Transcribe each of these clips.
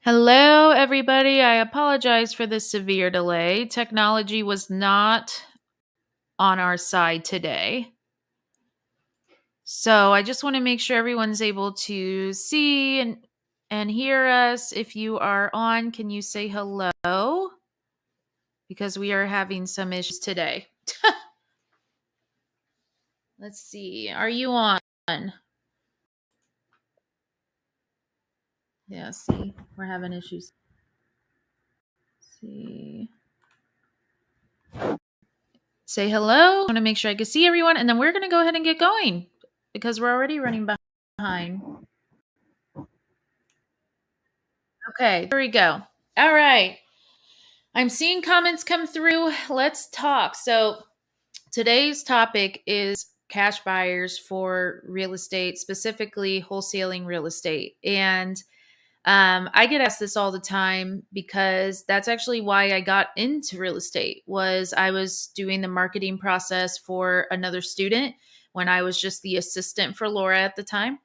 Hello, everybody. I apologize for the severe delay. Technology was not on our side today. So I just want to make sure everyone's able to see and hear us. If you are on, can you say hello? Because we are having some issues today. Let's see. Are you on? Yeah, see, we're having issues. Let's see. Say hello. I want to make sure I can see everyone, and then we're going to go ahead and get going because we're already running behind. Okay, here we go. All right. I'm seeing comments come through. Let's talk. So, today's topic is cash buyers for real estate, specifically wholesaling real estate. And I get asked this all the time because that's actually why I got into real estate. Was I was doing the marketing process for another student when I was just the assistant for Laura at the time,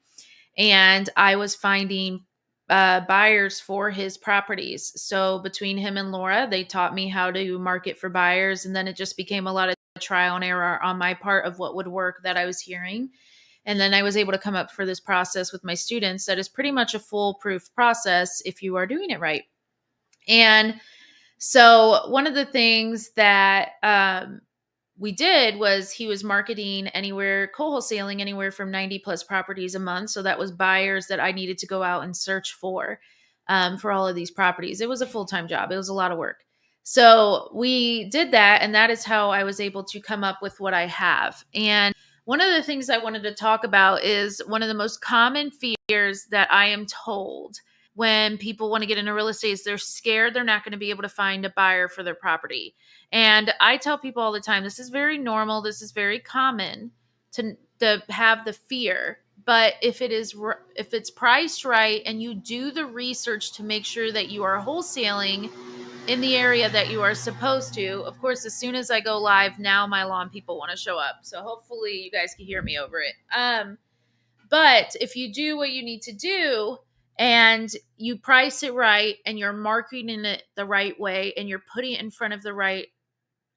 and I was finding buyers for his properties. So between him and Laura, they taught me how to market for buyers, and then it just became a lot of trial and error on my part of what would work that I was hearing. And then I was able to come up for this process with my students that is pretty much a foolproof process if you are doing it right. And so one of the things that we did was he was marketing anywhere, co-wholesaling anywhere from 90 plus properties a month. So that was buyers that I needed to go out and search for all of these properties. It was a full-time job. It was a lot of work. So we did that. And that is how I was able to come up with what I have. And one of the things I wanted to talk about is one of the most common fears that I am told when people want to get into real estate is they're scared they're not going to be able to find a buyer for their property. And I tell people all the time, this is very normal. This is very common to have the fear. But if it's priced right and you do the research to make sure that you are wholesaling in the area that you are supposed to, of course, as soon as I go live, now my lawn people want to show up. So hopefully you guys can hear me over it. But if you do what you need to do and you price it right and you're marketing it the right way and you're putting it in front of the right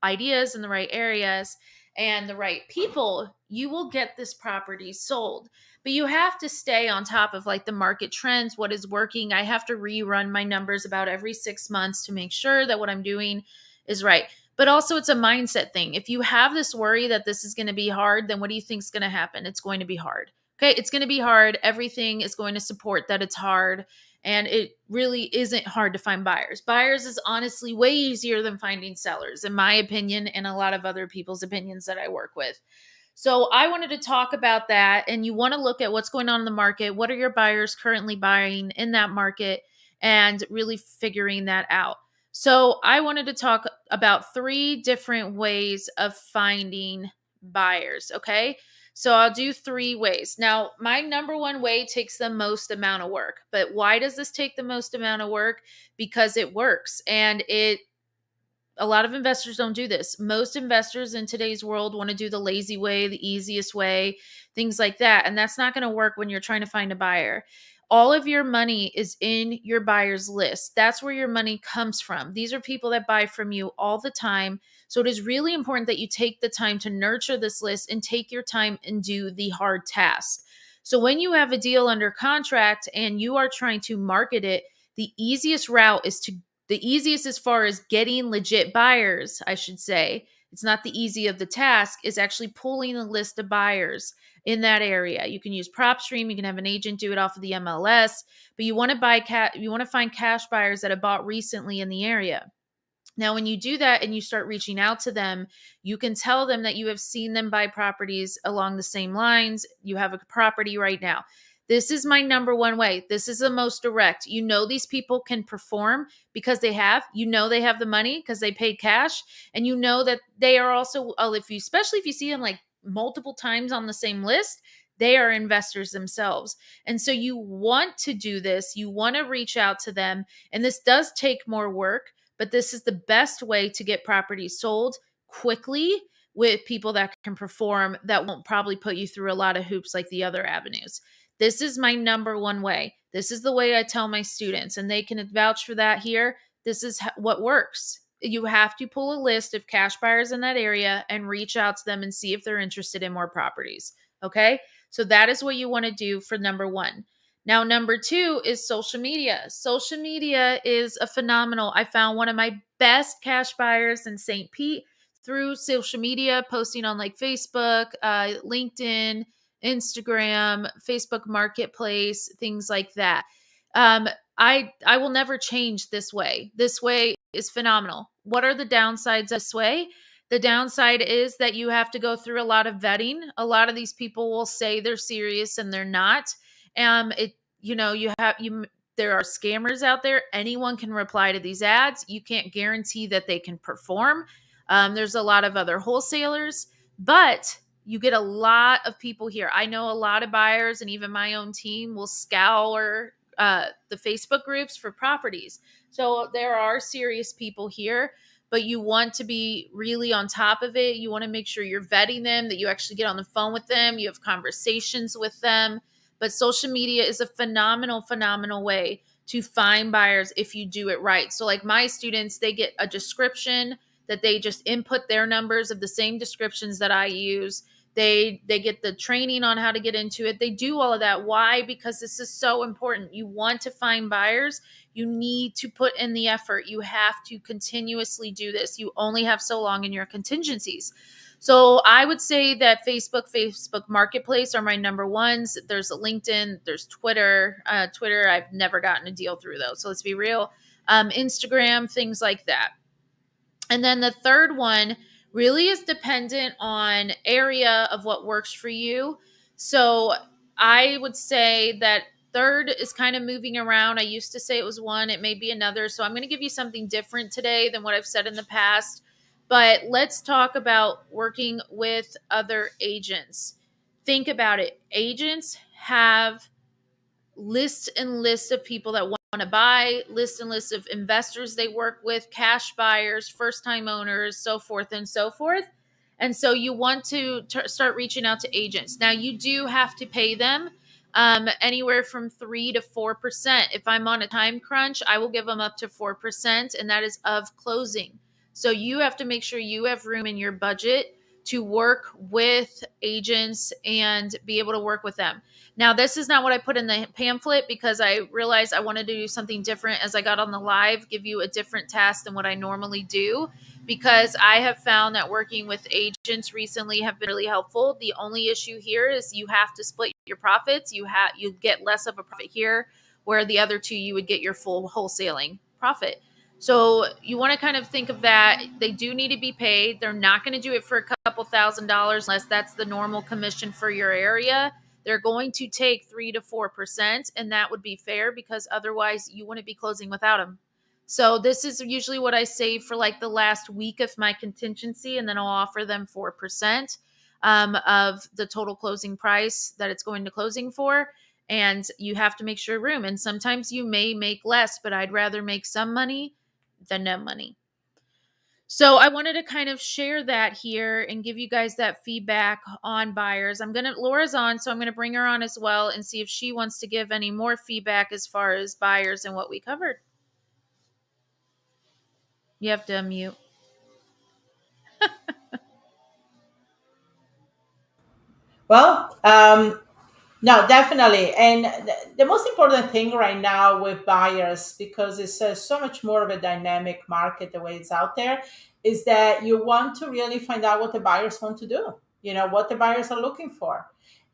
ideas in the right areas and the right people, you will get this property sold. But you have to stay on top of like the market trends, what is working. I have to rerun my numbers about every 6 months to make sure that what I'm doing is right. But also, it's a mindset thing. If you have this worry that this is going to be hard, then what do you think is going to happen? It's going to be hard. Okay, it's going to be hard. Everything is going to support that it's hard. And it really isn't hard to find buyers. Buyers is honestly way easier than finding sellers, in my opinion, and a lot of other people's opinions that I work with. So I wanted to talk about that. And you want to look at what's going on in the market. What are your buyers currently buying in that market? And really figuring that out. So I wanted to talk about three different ways of finding buyers. Okay. So I'll do three ways. Now, my number one way takes the most amount of work. But why does this take the most amount of work? Because it works. And a lot of investors don't do this. Most investors in today's world want to do the lazy way, the easiest way, things like that. And that's not going to work when you're trying to find a buyer. All of your money is in your buyer's list. That's where your money comes from. These are people that buy from you all the time. So it is really important that you take the time to nurture this list and take your time and do the hard task. So when you have a deal under contract and you are trying to market it, the easiest route is to the easiest as far as getting legit buyers, I should say. It's not the easy of the task, is actually pulling a list of buyers in that area. You can use PropStream, you can have an agent do it off of the MLS, but you want to you want to find cash buyers that have bought recently in the area. Now, when you do that and you start reaching out to them, you can tell them that you have seen them buy properties along the same lines. You have a property right now. This is my number one way. This is the most direct. You know, these people can perform because you know, they have the money because they paid cash. And you know that they are also, especially if you see them like multiple times on the same list, they are investors themselves. And so you want to do this, you want to reach out to them. And this does take more work, but this is the best way to get properties sold quickly with people that can perform, that won't probably put you through a lot of hoops like the other avenues. This is my number one way. This is the way I tell my students, and they can vouch for that here. This is what works. You have to pull a list of cash buyers in that area and reach out to them and see if they're interested in more properties. Okay. So that is what you want to do for number one. Now, number two is social media. Social media is a phenomenal. I found one of my best cash buyers in St. Pete through social media, posting on like Facebook, LinkedIn, Instagram, Facebook Marketplace, things like that. Um, I will never change this way. This way is phenomenal. What are the downsides of this way? The downside is that you have to go through a lot of vetting. A lot of these people will say they're serious and they're not. It you have you there are scammers out there. Anyone can reply to these ads. You can't guarantee that they can perform. There's a lot of other wholesalers, but you get a lot of people here. I know a lot of buyers, and even my own team will scour the Facebook groups for properties. So there are serious people here, but you want to be really on top of it. You want to make sure you're vetting them, that you actually get on the phone with them, you have conversations with them. But social media is a phenomenal, phenomenal way to find buyers if you do it right. So, like my students, they get a description that they just input their numbers of the same descriptions that I use. They get the training on how to get into it. They do all of that. Why? Because this is so important. You want to find buyers. You need to put in the effort. You have to continuously do this. You only have so long in your contingencies. So I would say that Facebook Marketplace are my number ones. There's LinkedIn, there's Twitter. Twitter, I've never gotten a deal through though. So let's be real. Instagram, things like that. And then the third one really is dependent on area of what works for you. So I would say that third is kind of moving around. I used to say it was one, it may be another. So I'm going to give you something different today than what I've said in the past. But let's talk about working with other agents. Think about it. Agents have lists and lists of people that want to buy, lists and lists of investors they work with, cash buyers, first time owners, so forth and so forth. And so you want to start reaching out to agents. Now, you do have to pay them anywhere from 3 to 4%. If I'm on a time crunch, I will give them up to 4%, and that is of closing. So you have to make sure you have room in your budget to work with agents and be able to work with them. Now, this is not what I put in the pamphlet because I realized I wanted to do something different as I got on the live, give you a different task than what I normally do, because I have found that working with agents recently have been really helpful. The only issue here is you have to split your profits. You get less of a profit here, where the other two you would get your full wholesaling profit. So you want to kind of think of that. They do need to be paid. They're not going to do it for a couple $1,000s unless that's the normal commission for your area. They're going to take 3 to 4%, and that would be fair because otherwise you wouldn't be closing without them. So this is usually what I save for like the last week of my contingency, and then I'll offer them 4% of the total closing price that it's going to closing for. And you have to make sure room. And sometimes you may make less, but I'd rather make some money than no money. So I wanted to kind of share that here and give you guys that feedback on buyers. Laura's on, so I'm going to bring her on as well and see if she wants to give any more feedback as far as buyers and what we covered. You have to unmute. Well, no, definitely. And the most important thing right now with buyers, because it's so much more of a dynamic market the way it's out there, is that you want to really find out what the buyers want to do, what the buyers are looking for.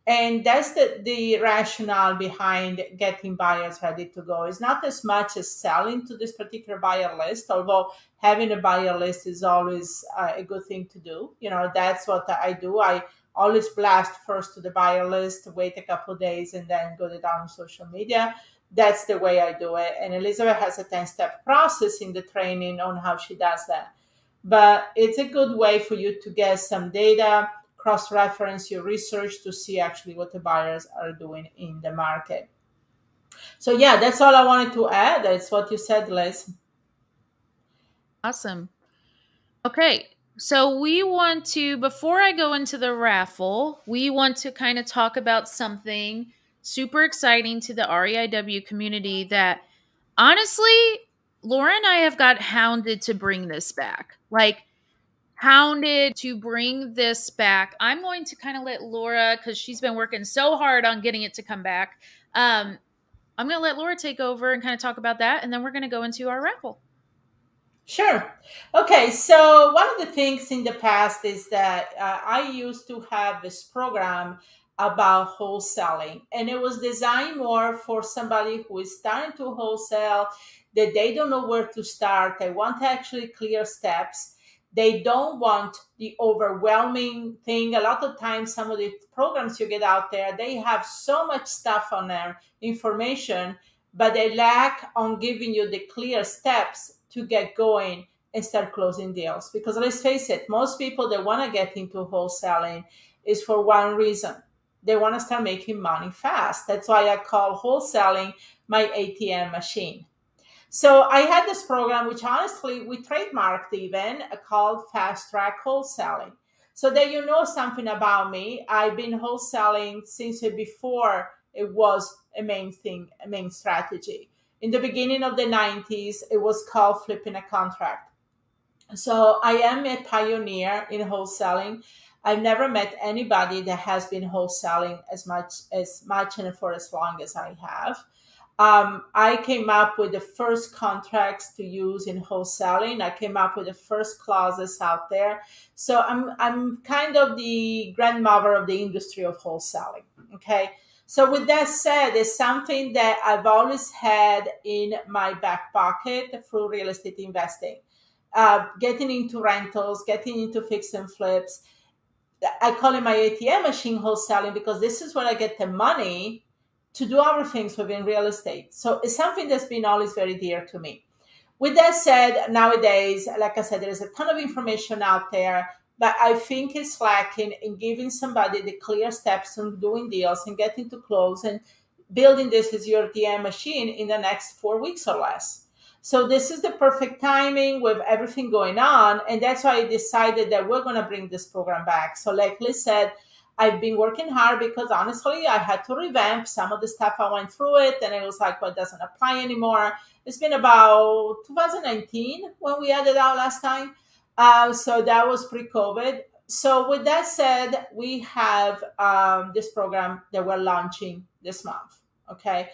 And that's the rationale behind getting buyers ready to go. It's not as much as selling to this particular buyer list, although having a buyer list is always a good thing to do. That's what I do. I always blast first to the buyer list, wait a couple of days, and then go down on social media. That's the way I do it. And Elizabeth has a 10-step process in the training on how she does that. But it's a good way for you to get some data, cross reference your research to see actually what the buyers are doing in the market. So, yeah, that's all I wanted to add. That's what you said, Liz. Awesome. Okay. So we want to, before I go into the raffle, we want to kind of talk about something super exciting to the REIW community that honestly, Laura and I have got hounded to bring this back. Like, hounded to bring this back. I'm going to kind of let Laura, because she's been working so hard on getting it to come back. Um, I'm going to let Laura take over and kind of talk about that, and then we're going to go into our raffle. Sure. Okay, so one of the things in the past is that I used to have this program about wholesaling, and it was designed more for somebody who is starting to wholesale, that they don't know where to start. They want actually clear steps. They don't want the overwhelming thing. A lot of times, some of the programs you get out there, they have so much stuff on their information, but they lack on giving you the clear steps to get going and start closing deals. Because let's face it, most people that want to get into wholesaling is for one reason. They want to start making money fast. That's why I call wholesaling my ATM machine. So I had this program, which honestly we trademarked even, called Fast Track Wholesaling. So that you know something about me, I've been wholesaling since before it was a main thing, a main strategy. In the beginning of the 90s, it was called flipping a contract. So I am a pioneer in wholesaling. I've never met anybody that has been wholesaling as much and for as long as I have. I came up with the first contracts to use in wholesaling. I came up with the first clauses out there. So I'm kind of the grandmother of the industry of wholesaling. Okay. So with that said, it's something that I've always had in my back pocket through real estate investing. Getting into rentals, getting into fix and flips. I call it my ATM machine wholesaling because this is where I get the money to do other things within real estate. So it's something that's been always very dear to me. With that said, nowadays, like I said, there's a ton of information out there, but I think it's lacking in giving somebody the clear steps on doing deals and getting to close and building this as your DM machine in the next 4 weeks or less. So this is the perfect timing with everything going on, and that's why I decided that we're going to bring this program back. So, like Liz said, I've been working hard because honestly, I had to revamp some of the stuff. I went through it, and it was like, well, it doesn't apply anymore. It's been about 2019 when we had it out last time. So that was pre-COVID. So with that said, we have this program that we're launching this month. Okay.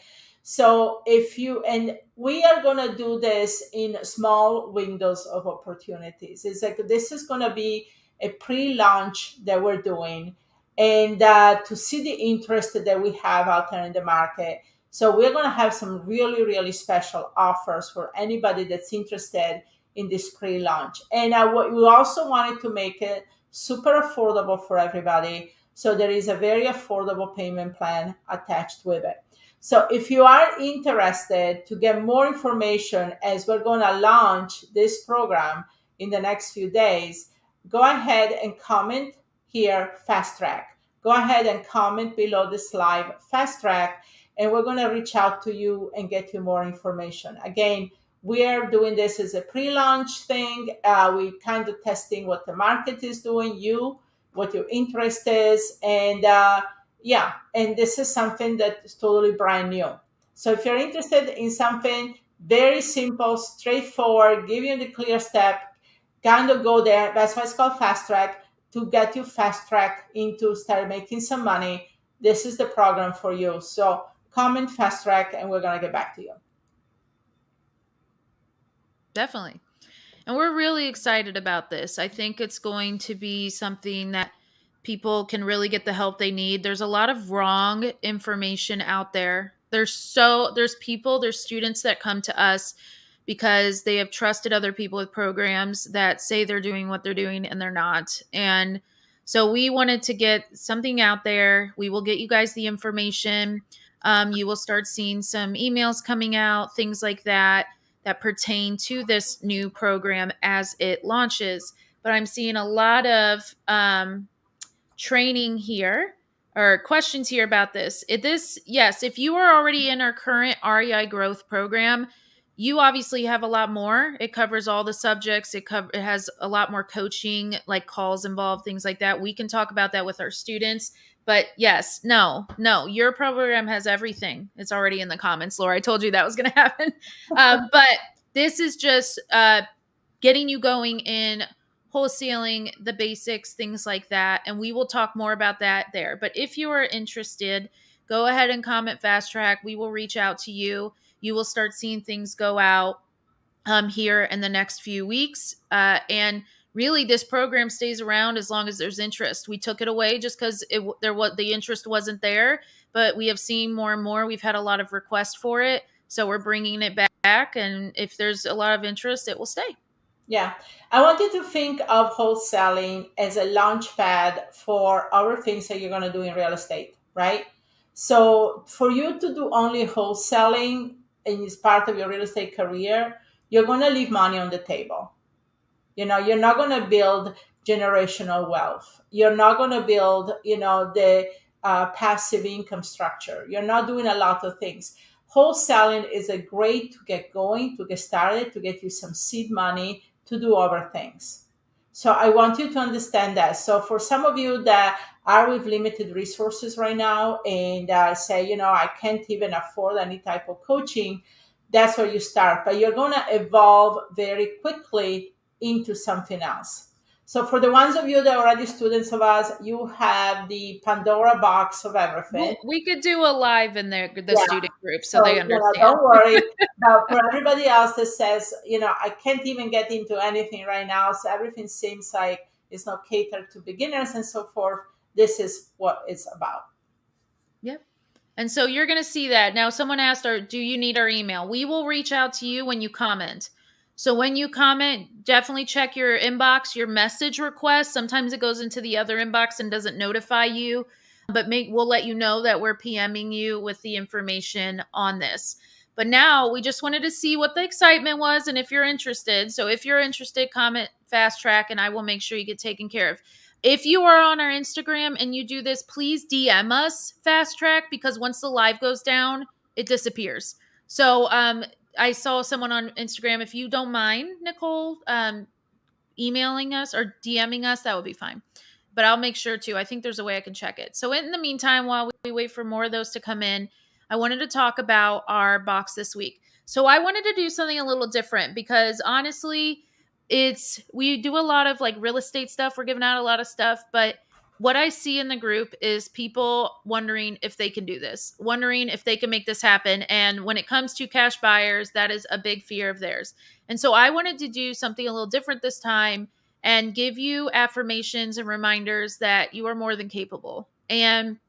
So if you, and we are going to do this in small windows of opportunities. It's like this is going to be a pre-launch that we're doing, and to see the interest that we have out there in the market. So we're going to have some really, really special offers for anybody that's interested in this pre-launch. And we also wanted to make it super affordable for everybody. So there is a very affordable payment plan attached with it. So if you are interested to get more information as we're going to launch this program in the next few days, go ahead and comment here, Fast Track. Go ahead and comment below this live, Fast Track, and we're going to reach out to you and get you more information. Again, we are doing this as a pre-launch thing. We kind of testing what the market is doing, what your interest is, and yeah, and this is something that is totally brand new. So if you're interested in something very simple, straightforward, give you the clear step, kind of go there. That's why it's called Fast Track, to get you fast track into start making some money. This is the program for you. So comment Fast Track, and we're gonna get back to you. Definitely. And we're really excited about this. I think it's going to be something that people can really get the help they need. There's a lot of wrong information out there. There's students that come to us because they have trusted other people with programs that say they're doing what they're doing and they're not. And so we wanted to get something out there. We will get you guys the information. You will start seeing some emails coming out, things like that that pertain to this new program as it launches. But I'm seeing a lot of training here or questions here about this. Yes, if you are already in our current REI growth program, you obviously have a lot more. It covers all the subjects. It has a lot more coaching, like calls involved, things like that. We can talk about that with our students. But yes, no, no, your program has everything. It's already in the comments, Laura. I told you that was going to happen. But this is just getting you going in wholesaling, the basics, things like that. And we will talk more about that there. But if you are interested, go ahead and comment fast track. We will reach out to you. You will start seeing things go out here in the next few weeks. And really, this program stays around as long as there's interest. We took it away just because there was the interest wasn't there, but we have seen more and more. We've had a lot of requests for it, so we're bringing it back. And if there's a lot of interest, it will stay. Yeah. I want you to think of wholesaling as a launch pad for other things that you're going to do in real estate, right? So for you to do only wholesaling and it's part of your real estate career, you're going to leave money on the table. You're not going to build generational wealth. You're not going to build, the passive income structure. You're not doing a lot of things. Wholesaling is a great to get going, to get started, to get you some seed money to do other things. So I want you to understand that. So for some of you that are with limited resources right now and say, I can't even afford any type of coaching, that's where you start. But you're going to evolve very quickly into something else. So for the ones of you that are already students of us, you have the Pandora box of everything. We could do a live in the Yeah. student group so they So, understand. don't worry. But for everybody else that says, I can't even get into anything right now, so everything seems like it's not catered to beginners and so forth, this is what it's about. Yep. And so you're going to see that. Now, someone asked, do you need our email? We will reach out to you when you comment. So when you comment, definitely check your inbox, your message request. Sometimes it goes into the other inbox and doesn't notify you, but we'll let you know that we're PMing you with the information on this. But now we just wanted to see what the excitement was and if you're interested. So if you're interested, comment fast track and I will make sure you get taken care of. If you are on our Instagram and you do this, please DM us fast track because once the live goes down, it disappears. So I saw someone on Instagram. If you don't mind, Nicole, emailing us or DMing us, that would be fine. But I'll make sure to. I think there's a way I can check it. So in the meantime, while we wait for more of those to come in, I wanted to talk about our box this week. So I wanted to do something a little different because honestly, we do a lot of like real estate stuff. We're giving out a lot of stuff, but what I see in the group is people wondering if they can do this, wondering if they can make this happen. And when it comes to cash buyers, that is a big fear of theirs. And so I wanted to do something a little different this time and give you affirmations and reminders that you are more than capable. And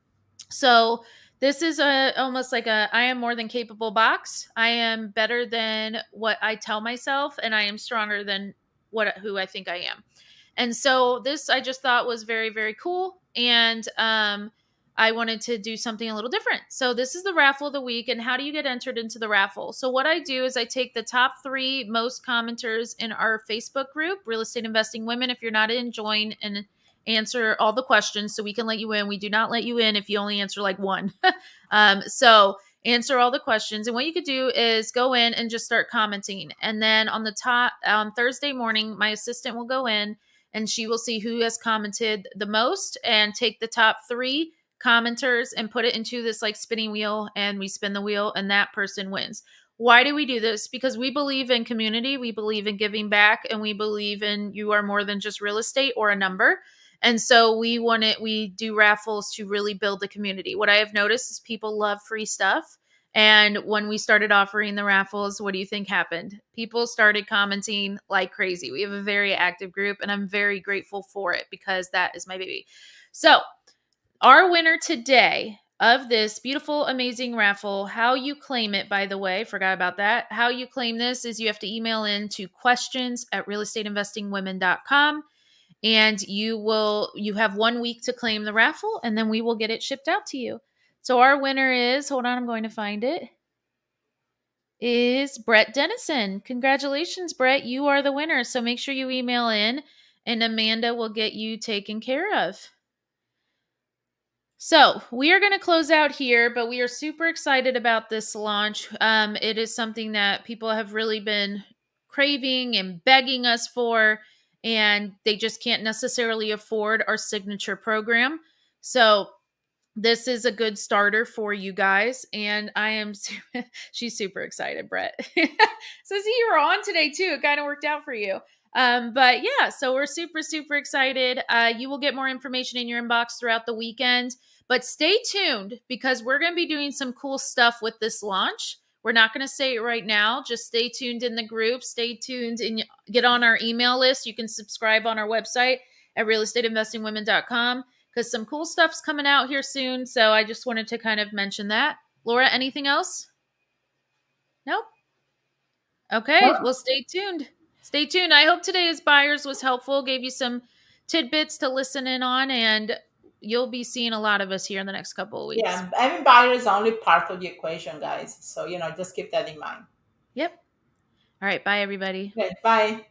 so this is almost like a I am more than capable box. I am better than what I tell myself and I am stronger than who I think I am. And so this I just thought was very, very cool. And I wanted to do something a little different. So this is the raffle of the week. And how do you get entered into the raffle? So what I do is I take the top 3 most commenters in our Facebook group, Real Estate Investing Women. If you're not in, join and answer all the questions so we can let you in. We do not let you in if you only answer like one. So answer all the questions. And what you could do is go in and just start commenting. And then on the top, on Thursday morning, my assistant will go in and she will see who has commented the most and take the top 3 commenters and put it into this like spinning wheel, and we spin the wheel and that person wins. Why do we do this? Because we believe in community, we believe in giving back, and we believe in you are more than just real estate or a number. And so we do raffles to really build the community. What I have noticed is people love free stuff. And when we started offering the raffles, what do you think happened? People started commenting like crazy. We have a very active group, and I'm very grateful for it because that is my baby. So, our winner today of this beautiful, amazing raffle, how you claim it, by the way, forgot about that. How you claim this is you have to email in to questions@realestateinvestingwomen.com, and you have 1 week to claim the raffle, and then we will get it shipped out to you. So our winner is, hold on, I'm going to find it, is Brett Dennison. Congratulations, Brett. You are the winner. So make sure you email in and Amanda will get you taken care of. So we are going to close out here, but we are super excited about this launch. It is something that people have really been craving and begging us for, and they just can't necessarily afford our signature program. So this is a good starter for you guys, and I am she's super excited, Brett. So see, you were on today too. It kind of worked out for you. But yeah, so we're super excited. You will get more information in your inbox throughout the weekend, but stay tuned because we're going to be doing some cool stuff with this launch. We're not going to say it right now. Just stay tuned in the group. Stay tuned and get on our email list. You can subscribe on our website at realestateinvestingwomen.com because some cool stuff's coming out here soon. So I just wanted to kind of mention that. Laura, anything else? Nope. Okay. Well, Well, stay tuned. Stay tuned. I hope today's buyers was helpful, gave you some tidbits to listen in on, and you'll be seeing a lot of us here in the next couple of weeks. yeah, having buyer is only part of the equation, guys. So, just keep that in mind. Yep. All right. Bye, everybody. Okay, bye.